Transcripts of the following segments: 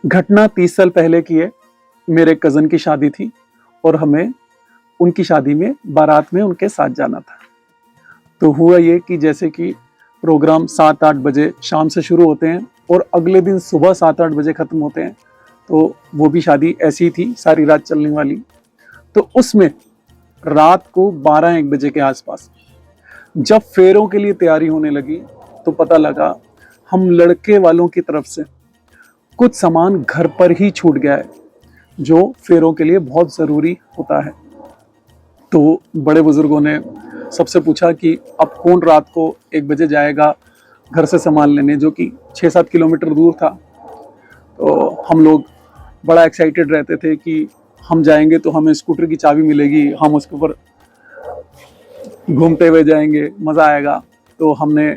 घटना 30 साल पहले की है। मेरे कज़न की शादी थी और हमें उनकी शादी में बारात में उनके साथ जाना था। तो हुआ ये कि जैसे कि प्रोग्राम 7-8 बजे शाम से शुरू होते हैं और अगले दिन सुबह 7-8 बजे ख़त्म होते हैं। तो वो भी शादी ऐसी ही थी, सारी रात चलने वाली। तो उसमें रात को 12-1 बजे के आसपास जब फेरों के लिए तैयारी होने लगी तो पता लगा हम लड़के वालों की तरफ से कुछ सामान घर पर ही छूट गया है, जो फेरों के लिए बहुत ज़रूरी होता है। तो बड़े बुजुर्गों ने सबसे पूछा कि अब कौन रात को 1 बजे जाएगा घर से सामान लेने, जो कि 6-7 किलोमीटर दूर था। तो हम लोग बड़ा एक्साइटेड रहते थे कि हम जाएंगे तो हमें स्कूटर की चाबी मिलेगी, हम उसके ऊपर घूमते हुए जाएंगे, मज़ा आएगा। तो हमने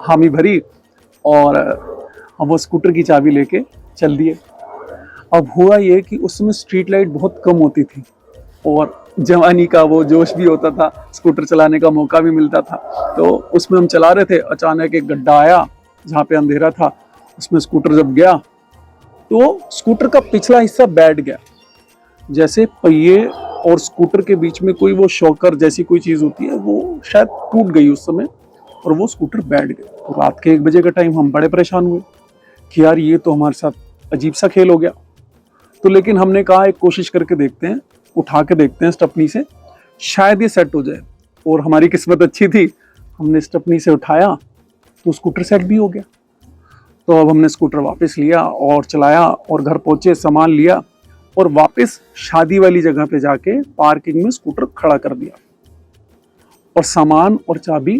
हामी भरी और हम वो स्कूटर की चाबी लेके चल दिए। अब हुआ ये कि उसमें स्ट्रीट लाइट बहुत कम होती थी और जवानी का वो जोश भी होता था, स्कूटर चलाने का मौका भी मिलता था। तो उसमें हम चला रहे थे, अचानक एक गड्ढा आया जहाँ पे अंधेरा था। उसमें स्कूटर जब गया तो स्कूटर का पिछला हिस्सा बैठ गया, जैसे पहिए और स्कूटर के बीच में कोई वो शॉकर जैसी कोई चीज़ होती है, वो शायद टूट गई उस समय और वो स्कूटर बैठ गया। तो रात के 1 बजे का टाइम, हम बड़े परेशान हुए कि यार ये तो हमारे साथ अजीब सा खेल हो गया। तो लेकिन हमने कहा एक कोशिश करके देखते हैं, उठा के देखते हैं स्टेपनी से, शायद ये सेट हो जाए। और हमारी किस्मत अच्छी थी, हमने स्टेपनी से उठाया तो स्कूटर सेट भी हो गया। तो अब हमने स्कूटर वापस लिया और चलाया और घर पहुंचे, सामान लिया और वापस शादी वाली जगह पे जाके पार्किंग में स्कूटर खड़ा कर दिया और सामान और चाबी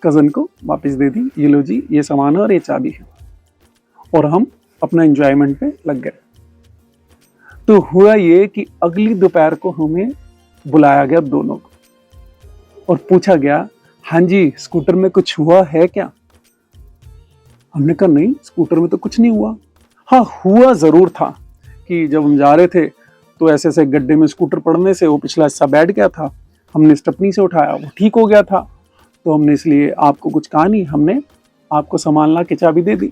कज़न को वापस दे दी। ये लो जी, ये सामान है और ये चाबी है। और हम अपना एंजॉयमेंट पे लग गए। तो हुआ ये कि अगली दोपहर को हमें बुलाया गया दोनों को और पूछा गया, हाँ जी स्कूटर में कुछ हुआ है क्या? हमने कहा नहीं, स्कूटर में तो कुछ नहीं हुआ। हाँ, हुआ ज़रूर था कि जब हम जा रहे थे तो ऐसे ऐसे गड्ढे में स्कूटर पड़ने से वो पिछला हिस्सा बैठ गया था। हमने स्टेपनी से उठाया, वो ठीक हो गया था। तो हमने इसलिए आपको कुछ कहा नहीं, हमने आपको सामान ला के चाबी दे दी।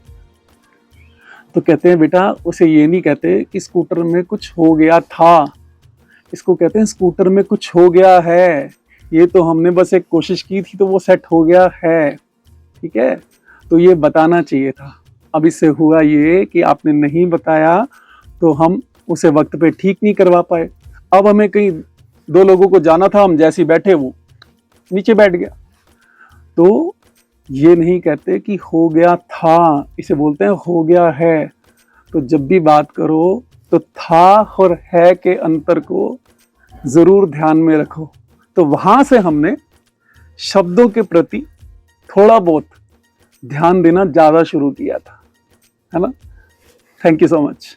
तो कहते हैं बेटा, उसे ये नहीं कहते कि स्कूटर में कुछ हो गया था, इसको कहते हैं स्कूटर में कुछ हो गया है। ये तो हमने बस एक कोशिश की थी तो वो सेट हो गया है, ठीक है? तो ये बताना चाहिए था। अब इससे हुआ ये कि आपने नहीं बताया तो हम उसे वक्त पे ठीक नहीं करवा पाए। अब हमें कहीं 2 लोगों को जाना था, हम जैसे ही बैठे वो नीचे बैठ गया। तो ये नहीं कहते कि हो गया था, इसे बोलते हैं हो गया है। तो जब भी बात करो तो था और है के अंतर को ज़रूर ध्यान में रखो। तो वहाँ से हमने शब्दों के प्रति थोड़ा बहुत ध्यान देना ज़्यादा शुरू किया था, है ना? Thank you so much.